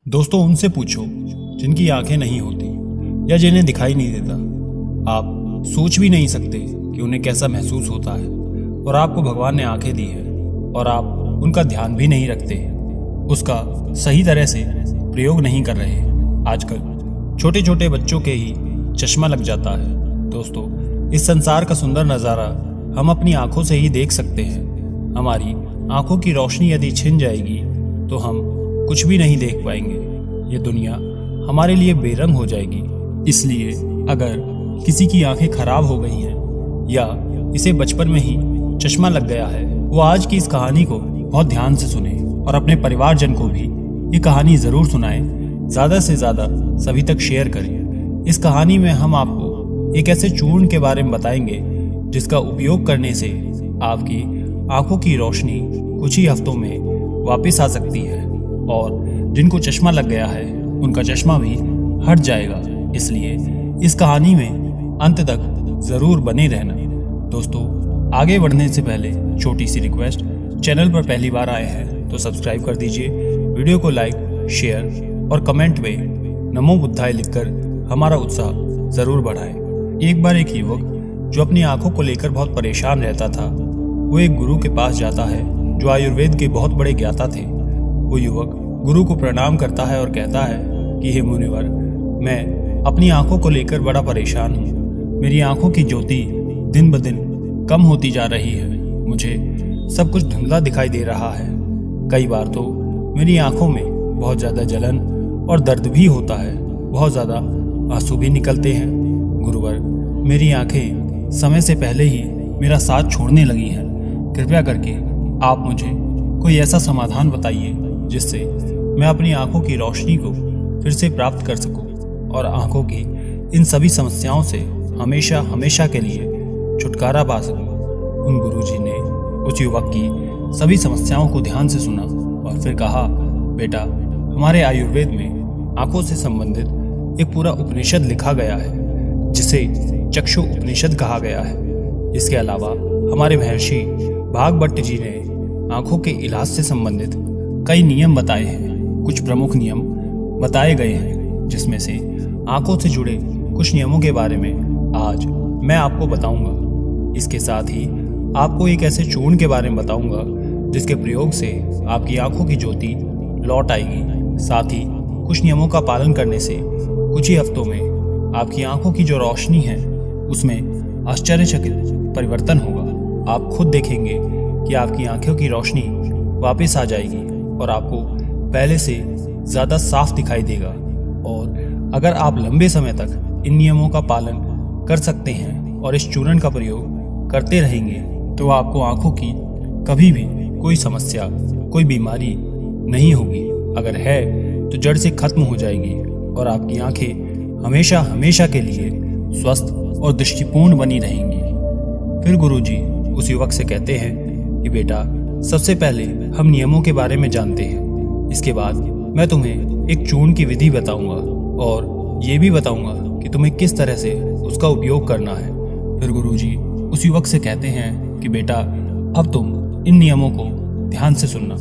दोस्तों, उनसे पूछो जिनकी आंखें नहीं होती या जिन्हें दिखाई नहीं देता। आप सोच भी नहीं सकते कि उन्हें कैसा महसूस होता है। और आपको भगवान ने आंखें दी है और आप उनका ध्यान भी नहीं रखते, उसका सही तरह से प्रयोग नहीं कर रहे। आजकल छोटे छोटे बच्चों के ही चश्मा लग जाता है। दोस्तों, इस संसार का सुंदर नज़ारा हम अपनी आंखों से ही देख सकते हैं। हमारी आंखों की रोशनी यदि छिन जाएगी तो हम कुछ भी नहीं देख पाएंगे। ये दुनिया हमारे लिए बेरंग हो जाएगी। इसलिए अगर किसी की आंखें खराब हो गई हैं या इसे बचपन में ही चश्मा लग गया है, वो आज की इस कहानी को बहुत ध्यान से सुने और अपने परिवारजन को भी ये कहानी जरूर सुनाएं। ज़्यादा से ज़्यादा सभी तक शेयर करें। इस कहानी में हम आपको एक ऐसे चूर्ण के बारे में बताएंगे जिसका उपयोग करने से आपकी आंखों की रोशनी कुछ ही हफ्तों में वापस आ सकती है और जिनको चश्मा लग गया है उनका चश्मा भी हट जाएगा। इसलिए इस कहानी में अंत तक जरूर बने रहना। दोस्तों, आगे बढ़ने से पहले छोटी सी रिक्वेस्ट, चैनल पर पहली बार आए हैं तो सब्सक्राइब कर दीजिए, वीडियो को लाइक, शेयर और कमेंट में नमो बुद्धाय लिखकर हमारा उत्साह जरूर बढ़ाएं। एक बार एक युवक जो अपनी आंखों को लेकर बहुत परेशान रहता था, वो एक गुरु के पास जाता है जो आयुर्वेद के बहुत बड़े ज्ञाता थे। वो युवक गुरु को प्रणाम करता है और कहता है कि हे मुनिवर, मैं अपनी आंखों को लेकर बड़ा परेशान हूँ। मेरी आंखों की ज्योति दिन ब दिन कम होती जा रही है। मुझे सब कुछ धुंधला दिखाई दे रहा है। कई बार तो मेरी आंखों में बहुत ज़्यादा जलन और दर्द भी होता है। बहुत ज़्यादा आंसू भी निकलते हैं। गुरुवर, मेरी आंखें समय से पहले ही मेरा साथ छोड़ने लगी हैं। कृपया करके आप मुझे कोई ऐसा समाधान बताइए जिससे मैं अपनी आंखों की रोशनी को फिर से प्राप्त कर सकूं और आंखों की इन सभी समस्याओं से हमेशा हमेशा के लिए छुटकारा पा सकूं। उन गुरुजी ने उस युवक की सभी समस्याओं को ध्यान से सुना और फिर कहा, बेटा, हमारे आयुर्वेद में आंखों से संबंधित एक पूरा उपनिषद लिखा गया है जिसे चक्षु उपनिषद कहा गया है। इसके अलावा हमारे महर्षि भागवत जी ने आंखों के इलाज से संबंधित कई नियम बताए हैं। कुछ प्रमुख नियम बताए गए हैं जिसमें से आंखों से जुड़े कुछ नियमों के बारे में आज मैं आपको बताऊंगा। इसके साथ ही आपको एक ऐसे चूर्ण के बारे में बताऊंगा जिसके प्रयोग से आपकी आंखों की ज्योति लौट आएगी। साथ ही कुछ नियमों का पालन करने से कुछ ही हफ्तों में आपकी आंखों की जो रोशनी है उसमें आश्चर्यचकित परिवर्तन होगा। आप खुद देखेंगे कि आपकी आंखों की रोशनी वापस आ जाएगी और आपको पहले से ज़्यादा साफ दिखाई देगा। और अगर आप लंबे समय तक इन नियमों का पालन कर सकते हैं और इस चूर्ण का प्रयोग करते रहेंगे तो आपको आंखों की कभी भी कोई समस्या, कोई बीमारी नहीं होगी। अगर है तो जड़ से खत्म हो जाएगी और आपकी आंखें हमेशा हमेशा के लिए स्वस्थ और दृष्टिपूर्ण बनी रहेंगी। फिर गुरुजी उस युवक से कहते हैं कि बेटा, सबसे पहले हम नियमों के बारे में जानते हैं। इसके बाद मैं तुम्हें एक चूर्ण की विधि बताऊंगा और ये भी बताऊंगा कि तुम्हें किस तरह से उसका उपयोग करना है। फिर गुरुजी उस युवक से कहते हैं कि बेटा, अब तुम इन नियमों को ध्यान से सुनना।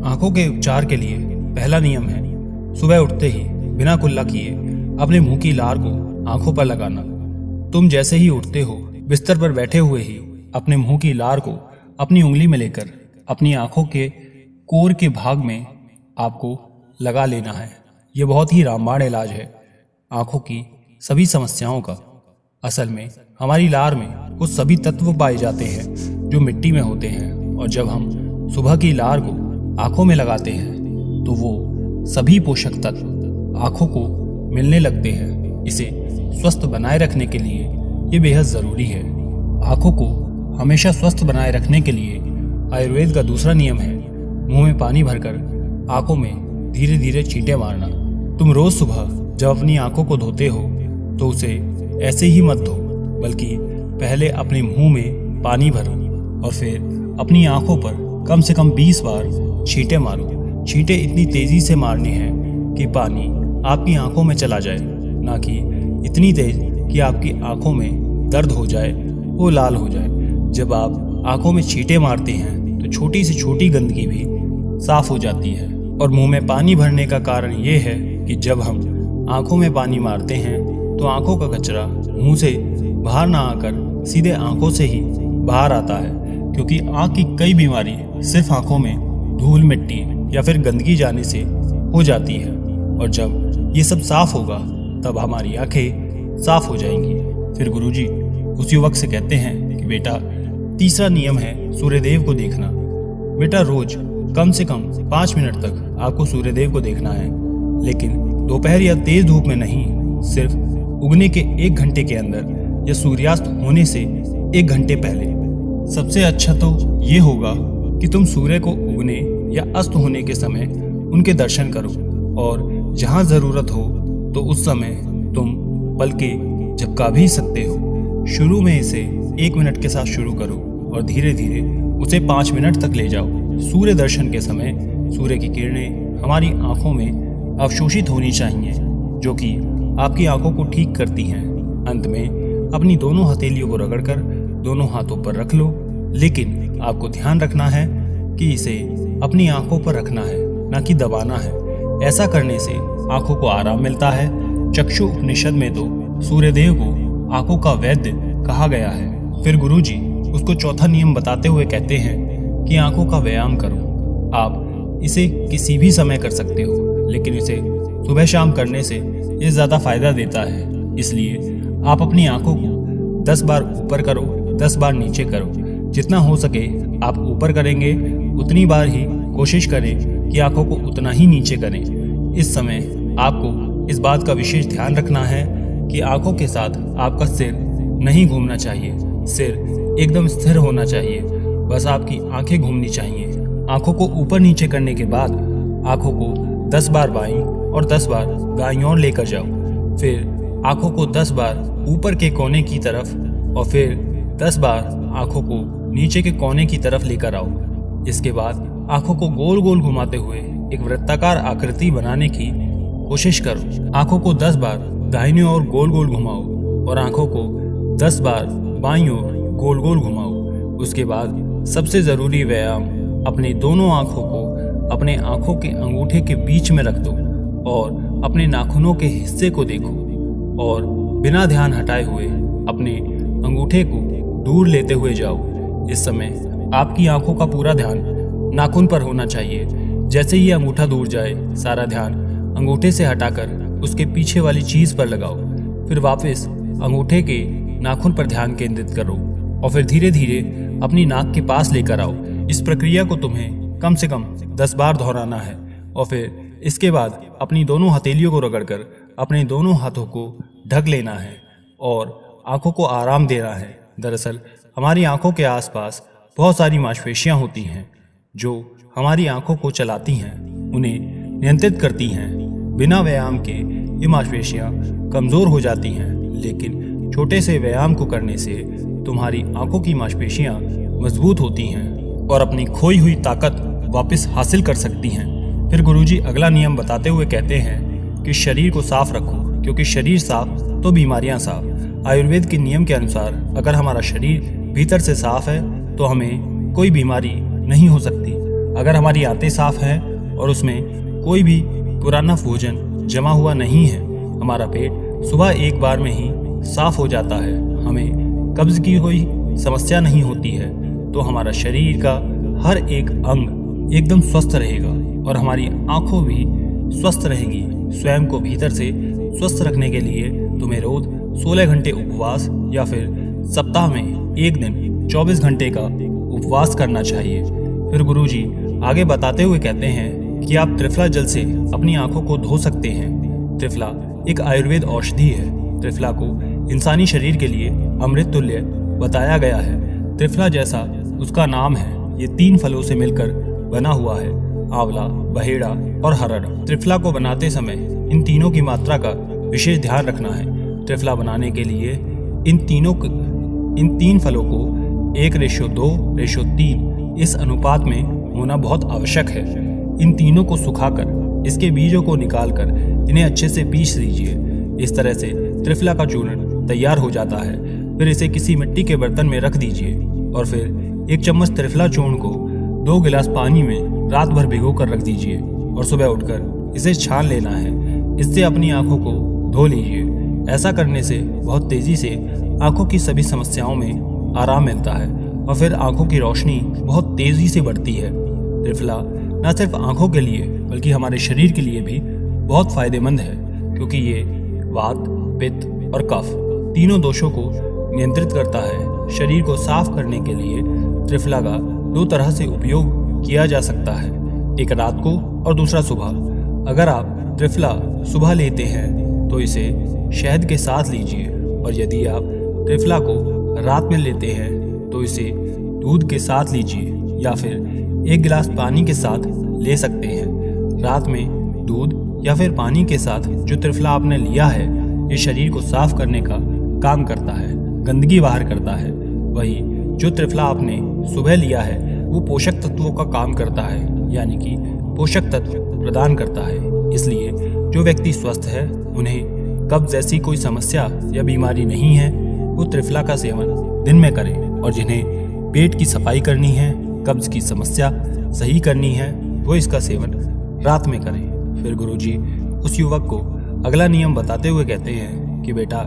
आंखों के उपचार के लिए पहला नियम है, सुबह उठते ही बिना कुल्ला किए अपने मुंह की लार को आंखों पर लगाना। तुम जैसे ही उठते हो, बिस्तर पर बैठे हुए ही अपने मुंह की लार को अपनी उंगली में लेकर अपनी आंखों के कोर के भाग में आपको लगा लेना है। यह बहुत ही रामबाण इलाज है आंखों की सभी समस्याओं का। असल में हमारी लार में वो सभी तत्व पाए जाते हैं जो मिट्टी में होते हैं और जब हम सुबह की लार को आंखों में लगाते हैं तो वो सभी पोषक तत्व आंखों को मिलने लगते हैं। इसे स्वस्थ बनाए रखने के लिए ये बेहद ज़रूरी है। आंखों को हमेशा स्वस्थ बनाए रखने के लिए आयुर्वेद का दूसरा नियम है, मुंह में पानी भरकर आंखों में धीरे धीरे छींटे मारना। तुम रोज सुबह जब अपनी आंखों को धोते हो तो उसे ऐसे ही मत धो, बल्कि पहले अपने मुंह में पानी भरो और फिर अपनी आंखों पर कम से कम 20 बार छींटे मारो। छींटे इतनी तेजी से मारने हैं कि पानी आपकी आंखों में चला जाए, ना कि इतनी तेज कि आपकी आंखों में दर्द हो जाए, वो लाल हो जाए। जब आप आंखों में छींटे मारते हैं तो छोटी से छोटी गंदगी भी साफ हो जाती है और मुंह में पानी भरने का कारण ये है कि जब हम आंखों में पानी मारते हैं तो आंखों का कचरा मुंह से बाहर ना आकर सीधे आंखों से ही बाहर आता है, क्योंकि आंख की कई बीमारी सिर्फ आंखों में धूल मिट्टी या फिर गंदगी जाने से हो जाती है। और जब ये सब साफ होगा तब हमारी आंखें साफ हो जाएंगी। फिर गुरुजी उस युवक से कहते हैं कि बेटा, तीसरा नियम है सूर्यदेव को देखना। बेटा, रोज कम से कम 5 मिनट तक आपको सूर्यदेव को देखना है, लेकिन दोपहर या तेज धूप में नहीं, सिर्फ उगने के 1 घंटे के अंदर या सूर्यास्त होने से 1 घंटे पहले। सबसे अच्छा तो ये होगा कि तुम सूर्य को उगने या अस्त होने के समय उनके दर्शन करो, और जहां जरूरत हो तो उस समय तुम पलकें झपका भी सकते हो। शुरू में इसे 1 मिनट के साथ शुरू करो और धीरे धीरे उसे 5 मिनट तक ले जाओ। सूर्य दर्शन के समय सूर्य की किरणें हमारी आंखों में अवशोषित होनी चाहिए, जो कि आपकी आंखों को ठीक करती हैं। अंत में अपनी दोनों हथेलियों को रगड़कर दोनों हाथों पर रख लो, लेकिन आपको ध्यान रखना है कि इसे अपनी आंखों पर रखना है, ना कि दबाना है। ऐसा करने से आंखों को आराम मिलता है। चक्षु उपनिषद में तो सूर्यदेव को आंखों का वैद्य कहा गया है। फिर गुरुजी उसको चौथा नियम बताते हुए कहते हैं कि आंखों का व्यायाम करो। आप इसे किसी भी समय कर सकते हो, लेकिन इसे सुबह शाम करने से ये ज़्यादा फायदा देता है। इसलिए आप अपनी आंखों को 10 बार ऊपर करो, 10 बार नीचे करो। जितना हो सके आप ऊपर करेंगे, उतनी बार ही कोशिश करें कि आंखों को उतना ही नीचे करें। इस समय आपको इस बात का विशेष ध्यान रखना है कि आंखों के साथ आपका सिर नहीं घूमना चाहिए। सिर एकदम स्थिर होना चाहिए, बस आपकी आंखें घूमनी चाहिए। आंखों को ऊपर नीचे करने के बाद आंखों को 10 बार बाईं और 10 बार दाईं ओर लेकर जाओ। फिर आंखों को 10 बार ऊपर के कोने की तरफ और फिर 10 बार आंखों को नीचे के कोने की तरफ लेकर आओ। इसके बाद आंखों को गोल गोल घुमाते हुए एक वृत्ताकार आकृति बनाने की कोशिश करो। आंखों को 10 बार दाहिनी ओर गोल गोल घुमाओ और आंखों को 10 बार बाईं ओर गोल गोल घुमाओ। उसके बाद सबसे जरूरी व्यायाम, अपनी दोनों आंखों को अपने आंखों के अंगूठे के बीच में रख दो और अपने नाखूनों के हिस्से को देखो और बिना ध्यान हटाए हुए अपने अंगूठे को दूर लेते हुए जाओ। इस समय आपकी आंखों का पूरा ध्यान नाखून पर होना चाहिए। जैसे ही अंगूठा दूर जाए, सारा ध्यान अंगूठे से हटाकर उसके पीछे वाली चीज पर लगाओ। फिर वापस अंगूठे के नाखून पर ध्यान केंद्रित करो और फिर धीरे धीरे अपनी नाक के पास लेकर आओ। इस प्रक्रिया को तुम्हें कम से कम 10 बार दोहराना है और फिर इसके बाद अपनी दोनों हथेलियों को रगड़कर अपने दोनों हाथों को ढक लेना है और आंखों को आराम देना है। दरअसल हमारी आंखों के आसपास बहुत सारी मांसपेशियां होती हैं जो हमारी आंखों को चलाती हैं, उन्हें नियंत्रित करती हैं। बिना व्यायाम के ये मांसपेशियां कमजोर हो जाती हैं, लेकिन छोटे से व्यायाम को करने से तुम्हारी आंखों की मांसपेशियां मजबूत होती हैं और अपनी खोई हुई ताकत वापस हासिल कर सकती हैं। फिर गुरुजी अगला नियम बताते हुए कहते हैं कि शरीर को साफ रखो, क्योंकि शरीर साफ तो बीमारियां साफ। आयुर्वेद के नियम के अनुसार अगर हमारा शरीर भीतर से साफ है तो हमें कोई बीमारी नहीं हो सकती। अगर हमारी आंतें साफ हैं और उसमें कोई भी पुराना भोजन जमा हुआ नहीं है, हमारा पेट सुबह एक बार में ही साफ हो जाता है, हमें कब्ज की कोई समस्या नहीं होती है, तो हमारा शरीर का हर एक अंग एकदम स्वस्थ रहेगा और हमारी आंखों भी स्वस्थ रहेंगी। स्वयं को भीतर से स्वस्थ रखने के लिए तुम्हें रोज 16 घंटे उपवास या फिर सप्ताह में 1 दिन 24 घंटे का उपवास करना चाहिए। फिर गुरुजी आगे बताते हुए कहते हैं कि आप त्रिफला जल से अपनी आंखों को धो सकते हैं। त्रिफला एक आयुर्वेद औषधि है। त्रिफला को इंसानी शरीर के लिए अमृत तुल्य बताया गया है। त्रिफला जैसा उसका नाम है, ये 3 फलों से मिलकर बना हुआ है, आंवला, बहेड़ा और हरड़। त्रिफला को बनाते समय इन तीनों की मात्रा का विशेष ध्यान रखना है। त्रिफला बनाने के लिए इन 3 फलों को 1:2:3 इस अनुपात में होना बहुत आवश्यक है। इन तीनों को सुखाकर इसके बीजों को निकालकर इन्हें अच्छे से पीस लीजिए। इस तरह से त्रिफला का चूर्ण तैयार हो जाता है। फिर इसे किसी मिट्टी के बर्तन में रख दीजिए और फिर 1 चम्मच त्रिफला चूर्ण को 2 गिलास पानी में रात भर भिगो कर रख दीजिए। और सुबह उठकर इसे छान लेना है। इससे अपनी आंखों को धो लीजिए। ऐसा करने से बहुत तेजी से आंखों की सभी समस्याओं में आराम मिलता है और फिर आंखों की रोशनी बहुत तेजी से बढ़ती है। त्रिफला न सिर्फ आंखों के लिए बल्कि हमारे शरीर के लिए भी बहुत फायदेमंद है, क्योंकि ये वात, पित्त और कफ तीनों दोषों को नियंत्रित करता है। शरीर को साफ करने के लिए त्रिफला का 2 तरह से उपयोग किया जा सकता है, एक रात को और दूसरा सुबह। अगर आप त्रिफला सुबह लेते हैं तो इसे शहद के साथ लीजिए, और यदि आप त्रिफला को रात में लेते हैं तो इसे दूध के साथ लीजिए या फिर 1 गिलास पानी के साथ ले सकते हैं। रात में दूध या फिर पानी के साथ जो त्रिफला आपने लिया है, ये शरीर को साफ करने का काम करता है, गंदगी बाहर करता है। वही जो त्रिफला आपने सुबह लिया है वो पोषक तत्वों का काम करता है, यानी कि पोषक तत्व प्रदान करता है। इसलिए जो व्यक्ति स्वस्थ है, उन्हें कब्ज जैसी कोई समस्या या बीमारी नहीं है, वो त्रिफला का सेवन दिन में करें, और जिन्हें पेट की सफाई करनी है, कब्ज की समस्या सही करनी है, वो इसका सेवन रात में करें। फिर गुरुजी उस युवक को अगला नियम बताते हुए कहते हैं कि बेटा,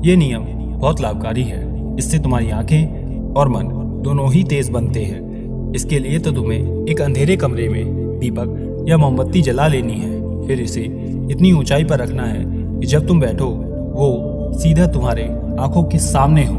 ये नियम बहुत लाभकारी है। इससे तुम्हारी आंखें और मन दोनों ही तेज बनते हैं। इसके लिए तो तुम्हें एक अंधेरे कमरे में दीपक या मोमबत्ती जला लेनी है। फिर इसे इतनी ऊंचाई पर रखना है कि जब तुम बैठो वो सीधा तुम्हारे आंखों के सामने हो।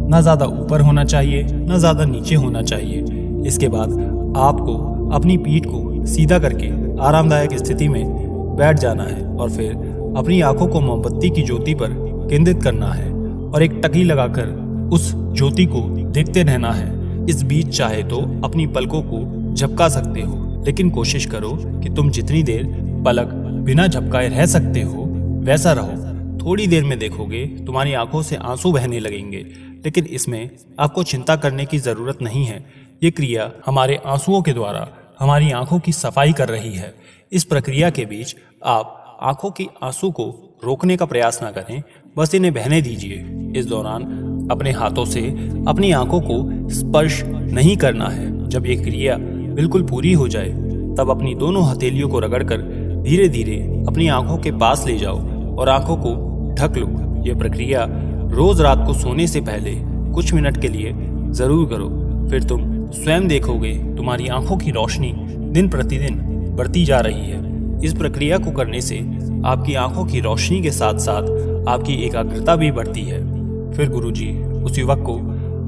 ना ज्यादा ऊपर होना चाहिए, ना ज्यादा नीचे होना चाहिए। इसके बाद आपको अपनी पीठ को सीधा करके आरामदायक स्थिति में बैठ जाना है और फिर अपनी आंखों को मोमबत्ती की ज्योति पर केंद्रित करना है और एक टकी लगाकर उस ज्योति को देखते रहना है। इस बीच चाहे तो अपनी पलकों को झपका सकते हो, लेकिन कोशिश करो कि तुम जितनी देर पलक बिना झपकाए रह सकते हो वैसा रहो। थोड़ी देर में देखोगे तुम्हारी आंखों से आंसू बहने लगेंगे, लेकिन इसमें आपको चिंता करने की जरूरत नहीं है। ये क्रिया हमारे आंसुओं के द्वारा हमारी आंखों की सफाई कर रही है। इस प्रक्रिया के बीच आप आंखों की आंसू को रोकने का प्रयास ना करें, बस इन्हें बहने दीजिए। इस दौरान अपने हाथों से अपनी आंखों को स्पर्श नहीं करना है। जब ये क्रिया बिल्कुल पूरी हो जाए तब अपनी दोनों हथेलियों को रगड़कर धीरे धीरे अपनी आंखों के पास ले जाओ और आंखों को ढक लो। ये प्रक्रिया रोज रात को सोने से पहले कुछ मिनट के लिए जरूर करो। फिर तुम स्वयं देखोगे तुम्हारी आंखों की रोशनी दिन प्रतिदिन बढ़ती जा रही है। इस प्रक्रिया को करने से आपकी आंखों की रोशनी के साथ साथ आपकी एकाग्रता भी बढ़ती है। फिर गुरुजी उस युवक को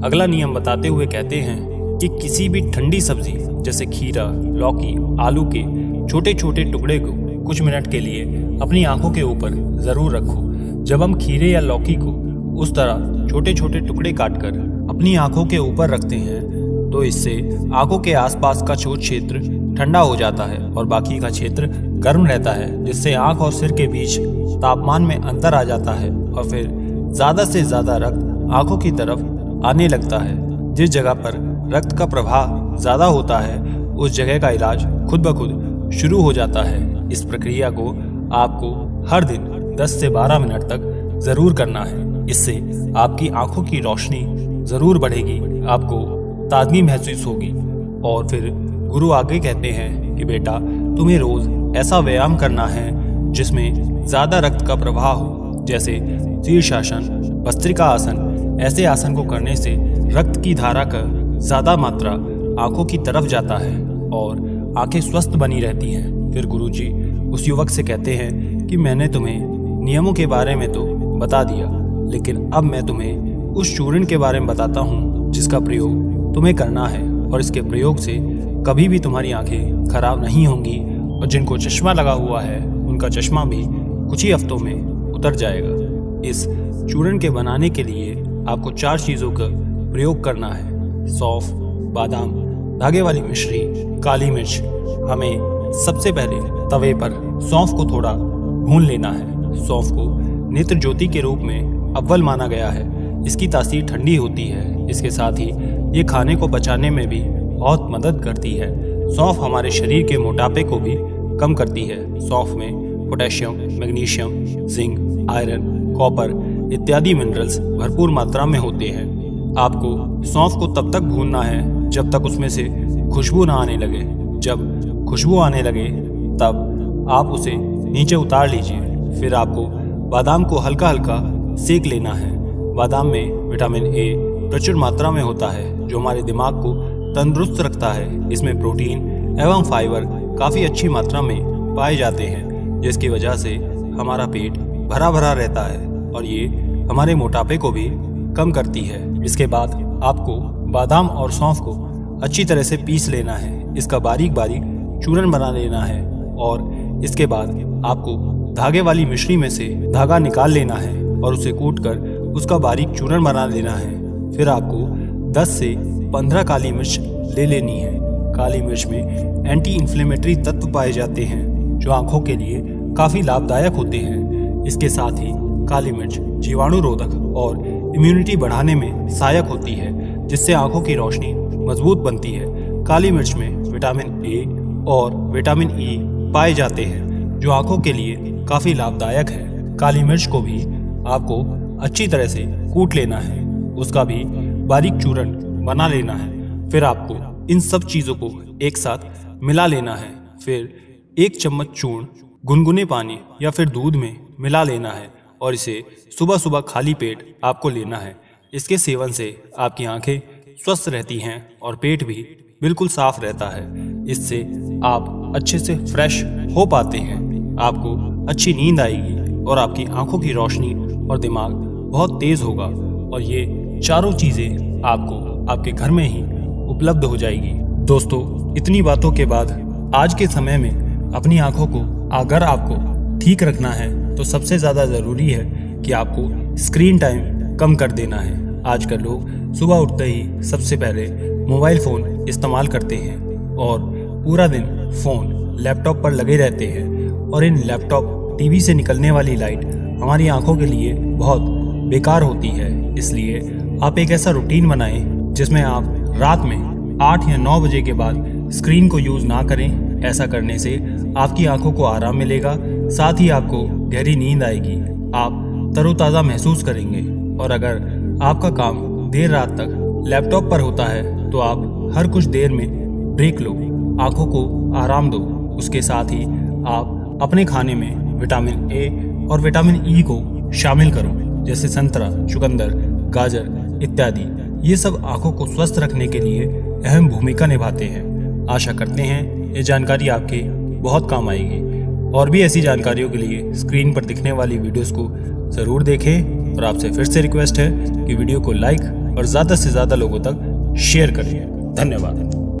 अगला नियम बताते हुए कहते हैं कि किसी भी ठंडी सब्जी जैसे खीरा, लौकी, आलू के छोटे छोटे टुकड़े को कुछ मिनट के लिए अपनी आंखों के ऊपर जरूर रखो। जब हम खीरे या लौकी को उस तरह छोटे छोटे टुकड़े काटकर अपनी आंखों के ऊपर रखते हैं तो इससे आंखों के आसपास का जो क्षेत्र ठंडा हो जाता है और बाकी का क्षेत्र गर्म रहता है, जिससे आंख और सिर के बीच तापमान में अंतर आ जाता है और फिर ज्यादा से ज्यादा रक्त आंखों की तरफ आने लगता है। जिस जगह पर रक्त का प्रवाह ज्यादा होता है उस जगह का इलाज खुद ब खुद शुरू हो जाता है। इस प्रक्रिया को आपको हर दिन 10 से 12 मिनट तक जरूर करना है। इससे आपकी आंखों की रोशनी जरूर बढ़ेगी, आपको ताजगी महसूस होगी। और फिर गुरु आगे कहते हैं कि बेटा, तुम्हें रोज ऐसा व्यायाम करना है जिसमें ज्यादा रक्त का प्रवाह हो, जैसे शीर्षासन, भस्त्रिका आसन। ऐसे आसन को करने से रक्त की धारा का ज्यादा मात्रा आंखों की तरफ जाता है और आंखें स्वस्थ बनी रहती हैं। फिर गुरुजी उस युवक से कहते हैं कि मैंने तुम्हें नियमों के बारे में तो बता दिया, लेकिन अब मैं तुम्हें उस चूर्ण के बारे में बताता हूँ जिसका प्रयोग तुम्हें करना है, और इसके प्रयोग से कभी भी तुम्हारी आंखें खराब नहीं होंगी और जिनको चश्मा लगा हुआ है उनका चश्मा भी कुछ ही हफ्तों में उतर जाएगा। इस चूर्ण के बनाने के लिए आपको 4 चीज़ों का प्रयोग करना है: सौंफ, बादाम, धागे वाली मिश्री, काली मिर्च। हमें सबसे पहले तवे पर सौंफ को थोड़ा भून लेना है। सौंफ को नेत्र ज्योति के रूप में अव्वल माना गया है। इसकी तासीर ठंडी होती है। इसके साथ ही ये खाने को पचाने में भी बहुत मदद करती है। सौंफ हमारे शरीर के मोटापे को भी कम करती है। सौंफ में potassium, magnesium, zinc, iron, copper इत्यादि मिनरल्स भरपूर मात्रा में होते हैं। आपको सौंफ को तब तक भूनना है जब तक उसमें से खुशबू ना आने लगे। जब खुशबू आने लगे तब आप उसे नीचे उतार लीजिए। फिर आपको बादाम को हल्का हल्का सेक लेना है। बादाम में विटामिन ए प्रचुर मात्रा में होता है जो हमारे दिमाग को तंदुरुस्त रखता है। इसमें प्रोटीन एवं फाइबर काफ़ी अच्छी मात्रा में पाए जाते हैं, जिसकी वजह से हमारा पेट भरा भरा रहता है और ये हमारे मोटापे को भी कम करती है। इसके बाद आपको बादाम और सौंफ को अच्छी तरह से पीस लेना है। इसका बारीक बारीक चूरन बना लेना है और इसके बाद आपको धागे वाली मिश्री में से धागा निकाल लेना है और उसे कूटकर उसका बारीक चूरन बना लेना है। फिर आपको 10 से 15 काली मिर्च ले लेनी है। काली मिर्च में एंटी इन्फ्लेमेटरी तत्व पाए जाते हैं जो आंखों के लिए काफ़ी लाभदायक होते हैं। इसके साथ ही काली मिर्च जीवाणु रोधक और इम्यूनिटी बढ़ाने में सहायक होती है, जिससे आंखों की रोशनी मजबूत बनती है। काली मिर्च में विटामिन ए और विटामिन ई पाए जाते हैं जो आंखों के लिए काफ़ी लाभदायक है। काली मिर्च को भी आपको अच्छी तरह से कूट लेना है, उसका भी बारीक चूरन बना लेना है। फिर आपको इन सब चीज़ों को एक साथ मिला लेना है। फिर 1 चम्मच चूर्ण गुनगुने पानी या फिर दूध में मिला लेना है और इसे सुबह सुबह खाली पेट आपको लेना है। इसके सेवन से आपकी आंखें स्वस्थ रहती हैं और पेट भी बिल्कुल साफ रहता है। इससे आप अच्छे से फ्रेश हो पाते हैं, आपको अच्छी नींद आएगी और आपकी आंखों की रोशनी और दिमाग बहुत तेज होगा और ये चारों चीज़ें आपको आपके घर में ही उपलब्ध हो जाएगी। दोस्तों, इतनी बातों के बाद आज के समय में अपनी आंखों को अगर आपको ठीक रखना है तो सबसे ज़्यादा ज़रूरी है कि आपको स्क्रीन टाइम कम कर देना है। आजकल लोग सुबह उठते ही सबसे पहले मोबाइल फ़ोन इस्तेमाल करते हैं और पूरा दिन फ़ोन लैपटॉप पर लगे रहते हैं और इन लैपटॉप टीवी से निकलने वाली लाइट हमारी आंखों के लिए बहुत बेकार होती है। इसलिए आप एक ऐसा रूटीन बनाएं जिसमें आप रात में 8 या 9 बजे के बाद स्क्रीन को यूज़ ना करें। ऐसा करने से आपकी आंखों को आराम मिलेगा, साथ ही आपको गहरी नींद आएगी, आप तरोताज़ा महसूस करेंगे। और अगर आपका काम देर रात तक लैपटॉप पर होता है तो आप हर कुछ देर में ब्रेक लो, आंखों को आराम दो। उसके साथ ही आप अपने खाने में विटामिन ए और विटामिन ई को शामिल करो, जैसे संतरा, चुकंदर, गाजर इत्यादि। ये सब आंखों को स्वस्थ रखने के लिए अहम भूमिका निभाते हैं। आशा करते हैं ये जानकारी आपके बहुत काम आएगी। और भी ऐसी जानकारियों के लिए स्क्रीन पर दिखने वाली वीडियोस को ज़रूर देखें और आपसे फिर से रिक्वेस्ट है कि वीडियो को लाइक और ज़्यादा से ज़्यादा लोगों तक शेयर करें। धन्यवाद।